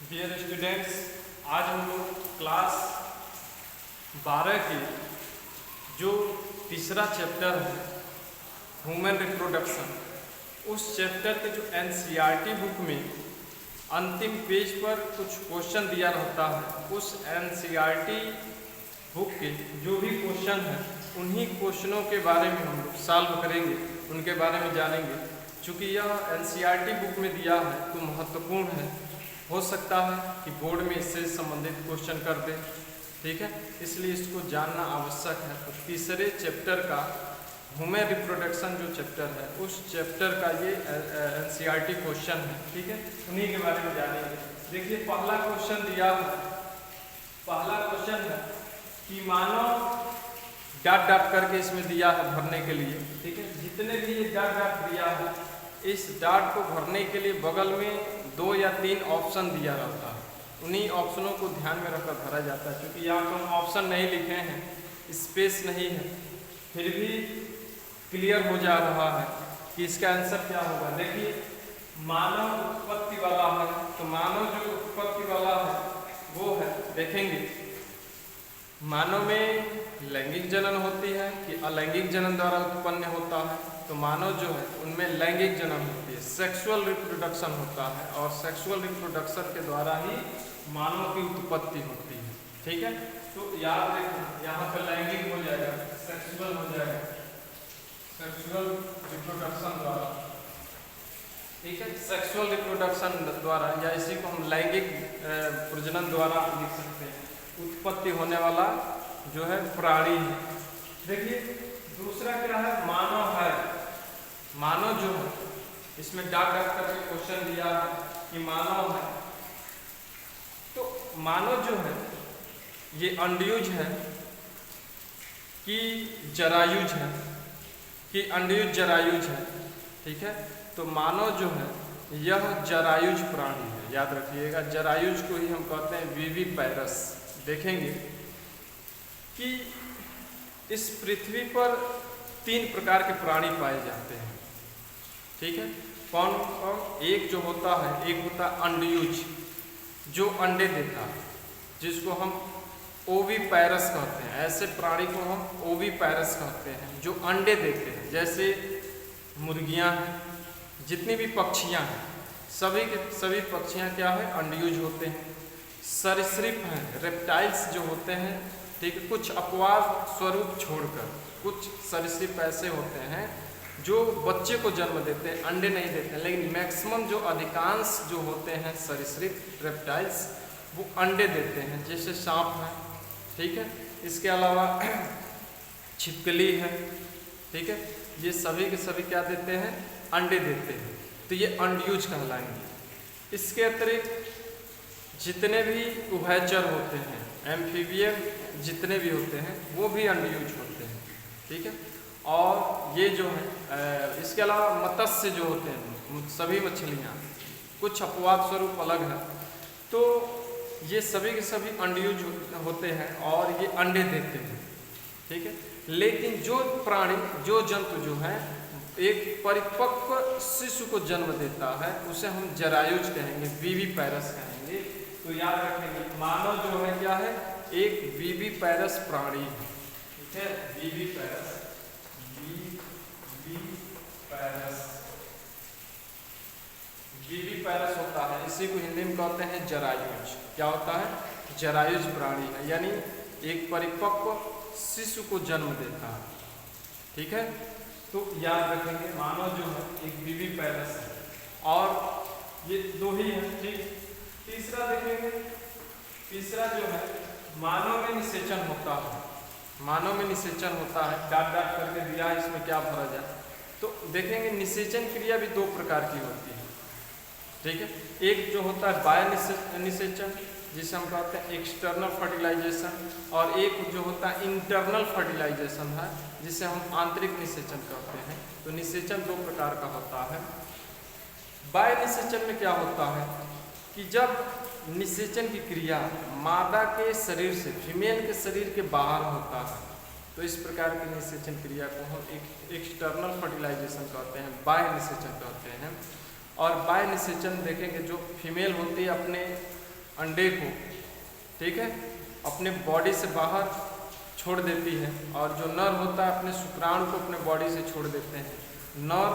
Dear students, आज हम लोग क्लास 12 की जो तीसरा चैप्टर है ह्यूमन रिप्रोडक्शन, उस चैप्टर के जो एनसीईआरटी बुक में अंतिम पेज पर कुछ क्वेश्चन दिया रहता है, उस एनसीईआरटी बुक के जो भी क्वेश्चन हैं उन्हीं क्वेश्चनों के बारे में हम लोग सॉल्व करेंगे, उनके बारे में जानेंगे। चूँकि यह एनसीईआरटी बुक में दिया है तो महत्वपूर्ण है, हो सकता है कि बोर्ड में इससे संबंधित क्वेश्चन कर दे, ठीक है, इसलिए इसको जानना आवश्यक है। तो तीसरे चैप्टर का ह्यूमन रिप्रोडक्शन जो चैप्टर है उस चैप्टर का ये एनसीईआरटी क्वेश्चन है, ठीक है, उन्हीं के बारे में जानेंगे। देखिए पहला क्वेश्चन दिया है, पहला क्वेश्चन है कि मानो डॉट डॉट करके इसमें दिया है भरने के लिए, ठीक है, जितने भी ये डॉट डॉट दिया है इस डॉट को भरने के लिए बगल में 2 या 3 ऑप्शन दिया रहता है, उन्हीं ऑप्शनों को ध्यान में रखकर भरा जाता है। क्योंकि यहाँ तो हम ऑप्शन नहीं लिखे हैं, स्पेस नहीं है, फिर भी क्लियर हो जा रहा है कि इसका आंसर क्या होगा। देखिए मानव उत्पत्ति वाला है, तो मानव जो उत्पत्ति वाला है वो है, देखेंगे मानव में लैंगिक जनन होती है कि अलैंगिक जनन द्वारा उत्पन्न होता है। तो मानव जो है उनमें लैंगिक जनन होती है, सेक्सुअल रिप्रोडक्शन होता है, और सेक्सुअल रिप्रोडक्शन के द्वारा ही मानव की उत्पत्ति होती है, ठीक है। तो याद रखना यहाँ पर लैंगिक हो जाएगा, सेक्सुअल हो जाएगा, सेक्सुअल रिप्रोडक्शन द्वारा, ठीक है, सेक्सुअल रिप्रोडक्शन द्वारा, या इसी को हम लैंगिक प्रजनन द्वारा लिख सकते हैं। उत्पत्ति होने वाला जो है प्राणी है। देखिए दूसरा क्या है, मानव है, मानव जो है इसमें डॉट डॉट करके क्वेश्चन दिया है कि मानव है, तो मानव जो है ये अंडयुज है कि जरायुज है, कि अंडयुज जरायुज है, ठीक है। तो मानव जो है यह जरायुज प्राणी है, याद रखिएगा, जरायुज को ही हम कहते हैं विविपैरस। देखेंगे कि इस पृथ्वी पर 3 प्रकार के प्राणी पाए जाते हैं, ठीक है, कौन कौन? एक जो होता है, एक होता है अंडयुज जो अंडे देता है, जिसको हम ओविपैरस कहते हैं। ऐसे प्राणी को हम ओविपैरस कहते हैं जो अंडे देते हैं, जैसे मुर्गियां हैं, जितनी भी पक्षियां हैं, सभी के सभी पक्षियां क्या है, अंडयुज होते हैं। सरीसृप हैं, रेप्टाइल्स जो होते हैं, ठीक है, कुछ अपवाद स्वरूप छोड़कर कुछ सरीसृप ऐसे होते हैं जो बच्चे को जन्म देते हैं, अंडे नहीं देते हैं, लेकिन मैक्सिमम जो अधिकांश जो होते हैं सरीसृप रेप्टाइल्स वो अंडे देते हैं, जैसे सांप है, ठीक है, इसके अलावा छिपकली है, ठीक है, ये सभी के सभी क्या देते हैं, अंडे देते हैं, तो ये अंडयुज कहलाएंगे। इसके अतिरिक्त जितने भी उभयचर होते हैं, एम्फीबियन जितने भी होते हैं वो भी अंडयुज होते हैं, ठीक है। और ये जो है इसके अलावा मत्स्य जो होते हैं, सभी मछलियाँ कुछ अपवाद स्वरूप अलग है, तो ये सभी के सभी अंडयुज होते हैं और ये अंडे देते हैं, ठीक है। लेकिन जो प्राणी, जो जंतु जो है एक परिपक्व शिशु को जन्म देता है उसे हम जरायुज कहेंगे, विविपैरस कहेंगे। तो याद रखेंगे मानव जो है क्या है, एक विविपैरस प्राणी है, ठीक है, विविपैरस, विविपैरस, विविपैरस होता है, इसी को हिंदी में कहते हैं जरायुज। क्या होता है, जरायुज प्राणी है, यानी एक परिपक्व शिशु को जन्म देता है, ठीक है। तो याद रखेंगे मानव जो है एक विविपैरस है, और ये 2 ही है, ठीक। तीसरा देखेंगे, तीसरा जो है मानव में निषेचन होता है, मानव में निषेचन होता है, डॉट डॉट करके दिया है, इसमें क्या भरा जाए। तो देखेंगे निषेचन क्रिया भी 2 प्रकार की होती है, ठीक है। एक जो होता है बाह्य निषेचन जिसे हम कहते हैं एक्सटर्नल फर्टिलाइजेशन, और एक जो होता है इंटरनल फर्टिलाइजेशन है जिसे हम आंतरिक निषेचन कहते हैं। तो निषेचन 2 प्रकार का होता है। बाह्य निषेचन में क्या होता है कि जब निषेचन की क्रिया मादा के शरीर से फीमेल के शरीर के बाहर होता है, तो इस प्रकार की निषेचन क्रिया को हम एक्सटर्नल फर्टिलाइजेशन कहते हैं, बाह्य निषेचन कहते हैं। और बाह्य निषेचन देखेंगे जो फीमेल होती है अपने अंडे को, ठीक है, अपने बॉडी से बाहर छोड़ देती है, और जो नर होता है अपने शुक्राणु को अपने बॉडी से छोड़ देते हैं। नर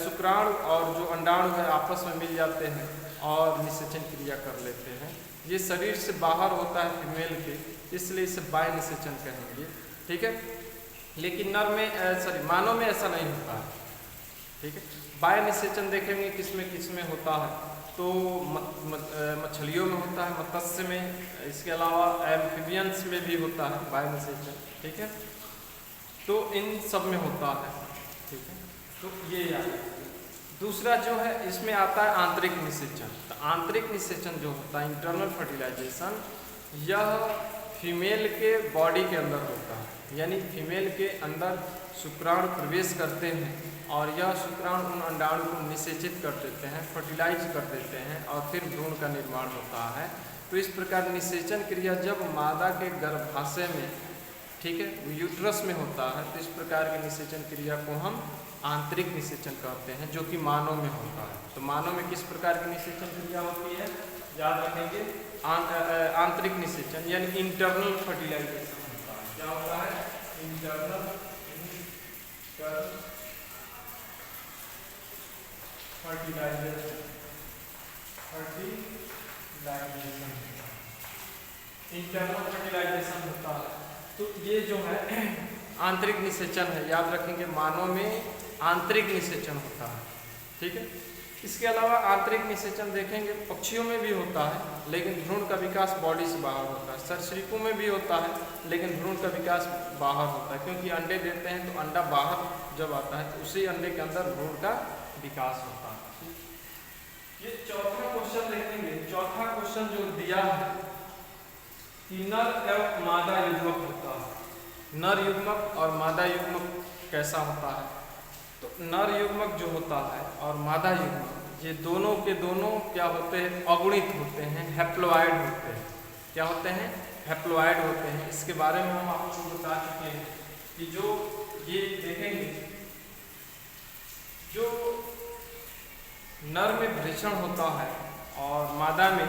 शुक्राणु और जो अंडाणु है आपस में मिल जाते हैं और निषेचन क्रिया कर लेते हैं। ये शरीर से बाहर होता है फीमेल के, इसलिए इसे बाह्य निषेचन कहेंगे, ठीक है। लेकिन नर में मानव में ऐसा नहीं होता है, ठीक है। बाह्य निषेचन देखेंगे किसमें होता है, तो मछलियों में होता है, मत्स्य में, इसके अलावा एम्फीबियंस में भी होता है बाह्य निषेचन, ठीक है। तो इन सब में होता है, ठीक है। तो ये याद। दूसरा जो है इसमें आता है आंतरिक निषेचन। तो आंतरिक निषेचन जो होता है, इंटरनल फर्टिलाइजेशन, यह फीमेल के बॉडी के अंदर होता है, यानी फीमेल के अंदर शुक्राणु प्रवेश करते हैं और यह शुक्राणु उन अंडाणु को निषेचित कर देते हैं, फर्टिलाइज कर देते हैं और फिर भ्रूण का निर्माण होता है। तो इस प्रकार निषेचन क्रिया जब मादा के गर्भाशय में, ठीक है, यूट्रस में होता है, तो इस प्रकार की निषेचन क्रिया को हम आंतरिक निषेचन कहते हैं, जो कि मानव में होता है। तो मानव में किस प्रकार की निषेचन क्रिया होती है, याद रखेंगे, आंतरिक निषेचन यानी इंटरनल फर्टिलाइजेशन होता है। क्या होता है, इंटरनल फर्टिलाइजेशन, इंटरनल फर्टिलाइजेशन होता है। तो ये जो है आंतरिक निषेचन है, याद रखेंगे, मानव में आंतरिक निषेचन होता है, ठीक है। इसके अलावा आंतरिक निषेचन देखेंगे पक्षियों में भी होता है, लेकिन भ्रूण का विकास बॉडी से बाहर होता है। सरीसृपों में भी होता है, लेकिन भ्रूण का विकास बाहर होता है, क्योंकि अंडे देते हैं तो अंडा बाहर जब आता है तो उसी अंडे के अंदर भ्रूण का विकास होता है। ये चौथा क्वेश्चन देखेंगे। चौथा क्वेश्चन जो दिया है कि नर एवं मादा युग्मक होता है। नर युग्मक और मादा युग्मक कैसा होता है, तो नर युग्मक जो होता है और मादा युग्मक, ये दोनों के दोनों क्या होते हैं, अगुणित होते हैं, हैप्लॉइड होते हैं। क्या होते हैं, हैप्लॉइड होते हैं। इसके बारे में हम आपको बता चुके हैं कि जो ये देखेंगे, जो नर में भ्रूण होता है और मादा में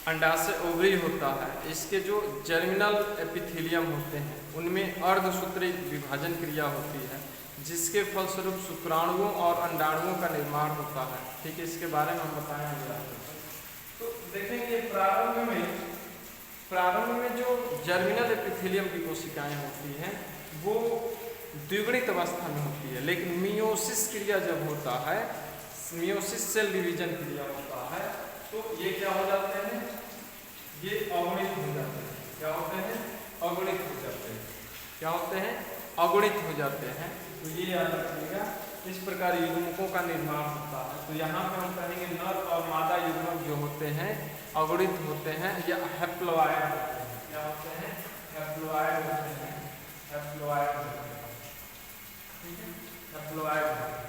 अंडाशय ओवरी होता है, इसके जो जर्मिनल एपिथेलियम होते हैं उनमें अर्धसूत्री विभाजन क्रिया होती है, जिसके फलस्वरूप शुक्राणुओं और अंडाणुओं का निर्माण होता है, ठीक है। इसके बारे में हम बताएंगे। तो देखेंगे प्रारंभ में जो जर्मिनल एपिथेलियम की कोशिकाएं होती हैं वो द्विगुणित अवस्था में होती है, लेकिन मियोसिस क्रिया जब होता है, मियोसिस सेल डिवीजन क्रिया होता है, तो ये क्या हो जाते हैं, ये अगुणित हो जाते हैं। क्या होते हैं, अगुणित हो जाते हैं। क्या होते हैं, अगुणित हो जाते हैं। तो ये याद रखिएगा, इस प्रकार युग्मकों का निर्माण होता है। तो यहाँ पे हम कहेंगे नर और मादा युग्मक जो होते हैं अगुणित होते हैं या हैप्लॉइड होते हैं। क्या होते हैं, हैप्लॉइड होते हैं, हैप्लॉइड होते हैं, ठीक है, हैप्लॉइड होते हैं।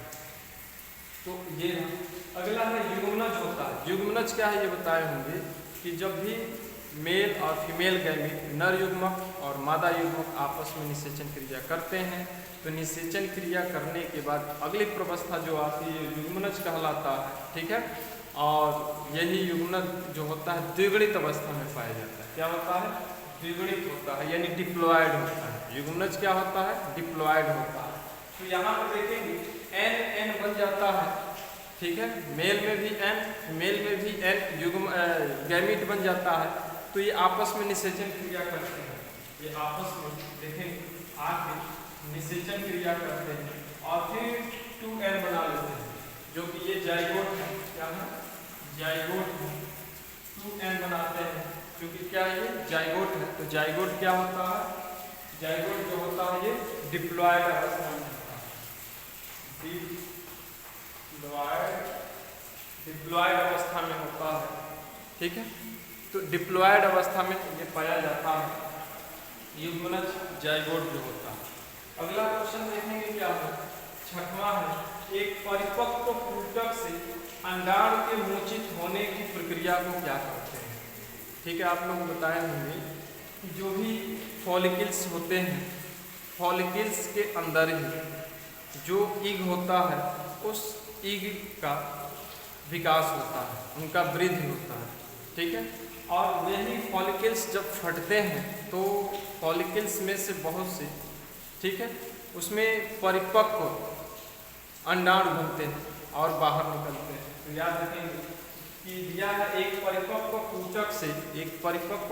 तो ये अगला है युग्मनज होता है। युग्मनज क्या है ये बताए होंगे कि जब भी मेल और फीमेल गैमीट, नर युग्मक और मादा युग्मक आपस में निषेचन क्रिया करते हैं, तो निषेचन क्रिया करने के बाद अगली प्रवस्था जो आती है युग्मनज कहलाता है, ठीक है। और यही युग्मनज जो होता है द्विगुणित अवस्था में पाया जाता है। क्या होता है, द्विगुणित होता है, यानी डिप्लॉयड होता है। युग्मनज क्या होता है, डिप्लॉयड होता है। तो यहाँ पर देखेंगे एन बन जाता है, ठीक है, मेल में भी एन, फीमेल में भी एन युग्म गैमीट बन जाता है। तो ये आपस में निषेचन क्रिया करते हैं, ये आपस में देखें आगे निषेचन क्रिया करते हैं और फिर 2n बना लेते हैं, जो कि ये जाइगोट है। क्या है, जाइगोट है। 2n बनाते हैं क्योंकि क्या है, ये जाइगोट है। तो जाइगोट क्या होता है, जाइगोट जो होता है ये डिप्लॉयड अवस्था में होता है, डिप्लॉयड अवस्था में होता है, ठीक है। तो डिप्लॉयड अवस्था में ये पाया जाता है युग्मनज जाइगोट जो होता है। अगला क्वेश्चन देखेंगे क्या है, छठवां है, एक परिपक्व पूटक से अंडाणु के मोचित होने की प्रक्रिया को क्या कहते हैं, ठीक है। आप लोग बताए होंगे कि जो भी फॉलिकल्स होते हैं, फॉलिकल्स के अंदर ही जो ईग होता है उस ईग का विकास होता है, उनका वृद्धि होता है। ठीक है। और यही फॉलिकल्स जब फटते हैं तो फॉलिकल्स में से बहुत से, ठीक है, उसमें परिपक्व अंडाणु बनते हैं और बाहर निकलते हैं। तो याद रखेंगे कि दिया है एक परिपक्व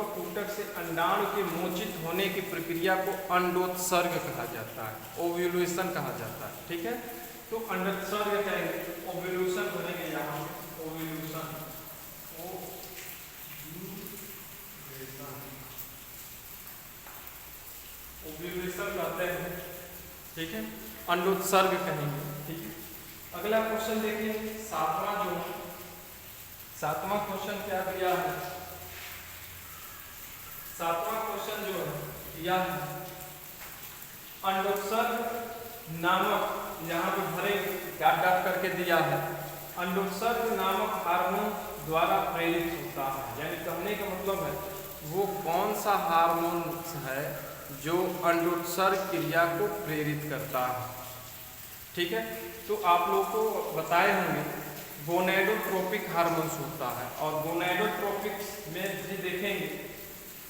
कूटक से अंडाणु के मोचित होने की प्रक्रिया को अंडोत्सर्ग कहा जाता है, ओव्यूलेशन कहा जाता है, ठीक है। तो अंडोत्सर्ग कहेंगे, ओव्यूलेशन बनेंगे यहाँ ओव्यूलेशन, ओव्यूलेशन कहते हैं, ठीक है, अंडोत्सर्ग कहेंगे, ठीक है। अगला क्वेश्चन देखिए, सातवां क्वेश्चन क्या दिया है। सातवां क्वेश्चन जो है यह अंडोत्सर्ग नामक, यहाँ पे भरे डॉट डॉट करके दिया है, अंडोत्सर्ग नामक हार्मोन द्वारा प्रेरित होता है। यानी कहने का मतलब है वो कौन सा हार्मोन है जो अंडोत्सर्ग क्रिया को प्रेरित करता है, ठीक है। तो आप लोग को बताए होंगे गोनेडोट्रोपिक हार्मोन्स होता है, और गोनेडोट्रोपिक्स में भी देखेंगे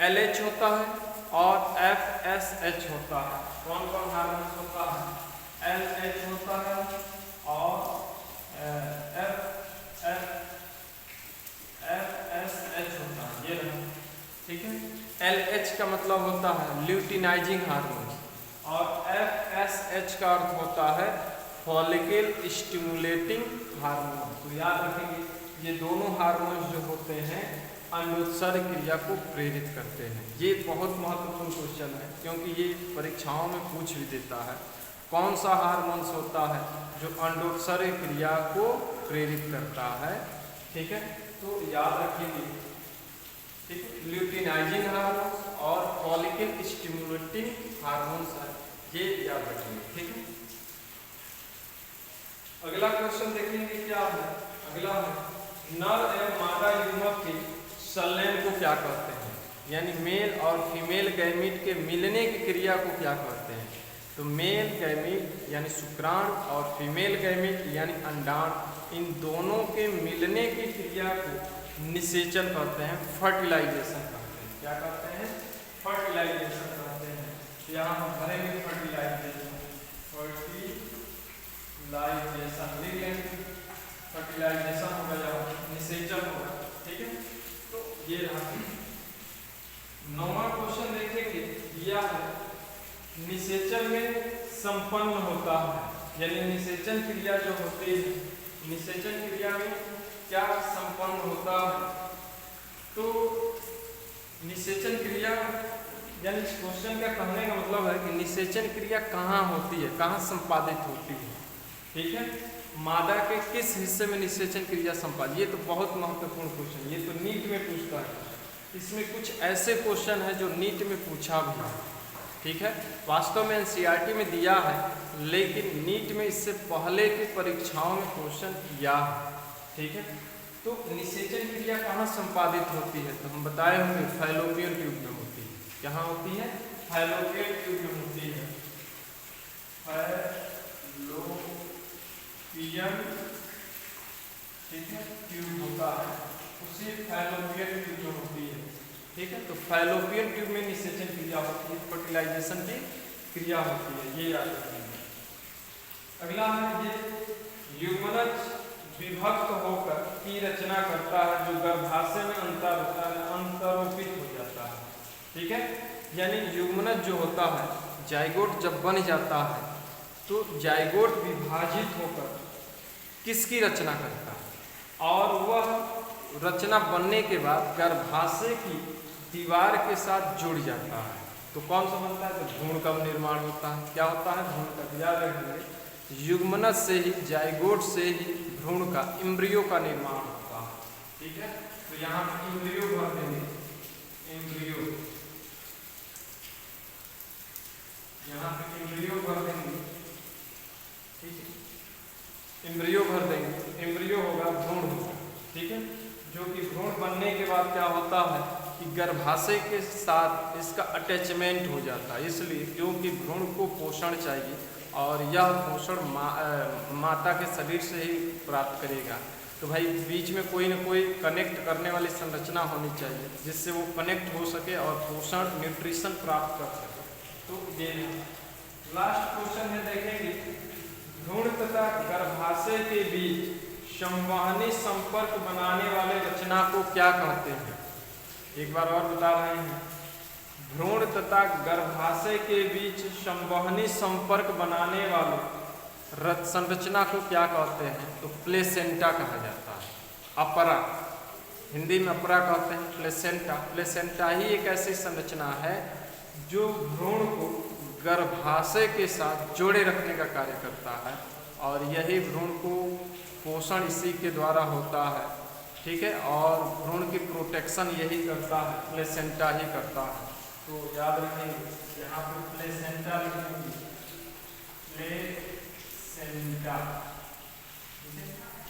LH होता है और FSH होता है। कौन कौन हार्मोन्स होता है? LH होता है और FSH होता है, ये रहा, ठीक है। LH का मतलब होता है ल्यूटिनाइजिंग हार्मोन और FSH का अर्थ होता है फॉलिकल स्टिमुलेटिंग हार्मोन। तो याद रखेंगे ये दोनों हार्मोन जो होते हैं अंडोत्सर्ग क्रिया को प्रेरित करते हैं। ये बहुत महत्वपूर्ण क्वेश्चन है क्योंकि ये परीक्षाओं में पूछ भी देता है कौन सा हार्मोन्स होता है जो अंडोत्सर्ग क्रिया को प्रेरित करता है, ठीक है। तो याद रखिए ठीक, ल्यूटिनाइजिंग हार्मोन्स और फॉलिकल स्टिमुलेटिंग हार्मोन्स है, ये याद रखेंगे, ठीक है। अगला क्वेश्चन देखेंगे क्या है। अगला है नर एवं मादा युग्मक के संलयन को क्या कहते हैं, यानी मेल और फीमेल गैमीट के मिलने की क्रिया को क्या कहते हैं। तो मेल गैमीट यानी शुक्राणु और फीमेल गैमीट यानी अंडाणु, इन दोनों के मिलने की क्रिया को निषेचन कहते हैं, फर्टिलाइजेशन कहते हैं। क्या कहते हैं? फर्टिलाइजेशन कहते हैं। यहाँ हम भरेंगे फर्टिलाइजेशन, लिख लेंगे, फर्टिलाइजेशन होगा या निषेचन होगा, ठीक है। तो ये रहा। नौवां क्वेश्चन देखेंगे, यह निषेचन में संपन्न होता है, यानी निषेचन क्रिया जो होती है, निषेचन क्रिया में क्या संपन्न होता है। तो निषेचन क्रिया यानी इस क्वेश्चन का कहने का मतलब है कि निषेचन क्रिया कहाँ होती है, कहाँ संपादित होती है, ठीक है। मादा के किस हिस्से में निषेचन क्रिया संपादित, ये तो बहुत महत्वपूर्ण क्वेश्चन, ये तो नीट में पूछता है। इसमें कुछ ऐसे क्वेश्चन है जो नीट में पूछा भी है, ठीक है। वास्तव में NCERT में दिया है, लेकिन नीट में इससे पहले की परीक्षाओं में क्वेश्चन किया है, ठीक है। तो निषेचन क्रिया कहाँ संपादित होती है, तो हम बताए होंगे फैलोपियन ट्यूब में होती है। कहाँ होती है? फैलोपियन ट्यूब में होती है। फैलोपियन, ठीक है, ट्यूब होता है, उसी फैलोपियन ट्यूब में होती है, ठीक है। तो फैलोपियन ट्यूब में निषेचन क्रिया होती है, फर्टिलाइजेशन की क्रिया होती है, ये याद रखिए। अगला है ये युग्मनज विभक्त होकर की रचना करता है जो गर्भाशय में अंतरोपित हो जाता है, ठीक है। यानी युग्मनज जो होता है, जाइगोट जब बन जाता है तो जाइगोट विभाजित होकर किसकी रचना करता है, और वह रचना बनने के बाद गर्भाशय की दीवार के साथ जुड़ जाता है। तो कौन सा बनता है? तो भ्रूण का निर्माण होता है। क्या होता है? भ्रूण का। याद रखिए युग्मनज से ही, जाइगोट से ही भ्रूण का, एम्ब्रियो का निर्माण होता है, ठीक है। तो यहाँ पर एम्ब्रियो भर देंगे, एम्ब्रियो, यहाँ पे एम्ब्रियो भर देंगे, ठीक है, एम्ब्रियो भर देंगे, एम्ब्रियो होगा, भ्रूण होगा, ठीक है। जो कि भ्रूण बनने के बाद क्या होता है कि गर्भाशय के साथ इसका अटैचमेंट हो जाता है, इसलिए क्योंकि भ्रूण को पोषण चाहिए और यह पोषण माता के शरीर से ही प्राप्त करेगा। तो भाई बीच में कोई ना कोई कनेक्ट करने वाली संरचना होनी चाहिए जिससे वो कनेक्ट हो सके और पोषण न्यूट्रिशन प्राप्त कर सके। तो ये लास्ट क्वेश्चन है, देखेंगे भ्रूण तथा गर्भाशय के बीच संवहनी संपर्क बनाने वाले रचना को क्या कहते हैं? एक बार और बता रहे हैं, भ्रूण तथा गर्भाशय के बीच संवहनी संपर्क बनाने वाले संरचना को क्या कहते हैं? तो प्लेसेंटा कहा जाता है, अपरा, हिंदी में अपरा कहते हैं, प्लेसेंटा। प्लेसेंटा ही एक ऐसी संरचना है जो भ्रूण को गर्भाशय के साथ जोड़े रखने का कार्य करता है और यही भ्रूण को पोषण इसी के द्वारा होता है, ठीक है, और भ्रूण की प्रोटेक्शन यही करता है, प्लेसेंटा ही करता है। तो याद रखेंगे यहाँ पे प्लेसेंटा लिखेंगे, प्लेसेंटा।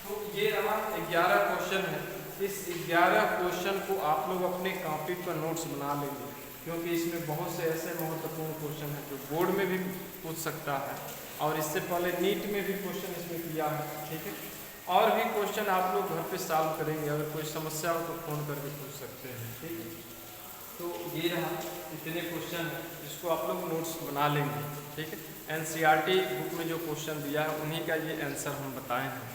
तो ये रहा 11 क्वेश्चन है। इस 11 क्वेश्चन को आप लोग अपने कॉपी पर नोट्स बना लेंगे क्योंकि इसमें बहुत से ऐसे महत्वपूर्ण क्वेश्चन हैं जो बोर्ड में भी पूछ सकता है और इससे पहले नीट में भी क्वेश्चन इसमें किया है, ठीक है। और भी क्वेश्चन आप लोग घर पे सॉल्व करेंगे, अगर कोई समस्या हो तो फ़ोन करके पूछ सकते हैं, ठीक है। तो ये रहा इतने क्वेश्चन हैं, इसको आप लोग नोट्स बना लेंगे, ठीक है। NCERT बुक में जो क्वेश्चन दिया है उन्हीं का ये आंसर हम बताए हैं।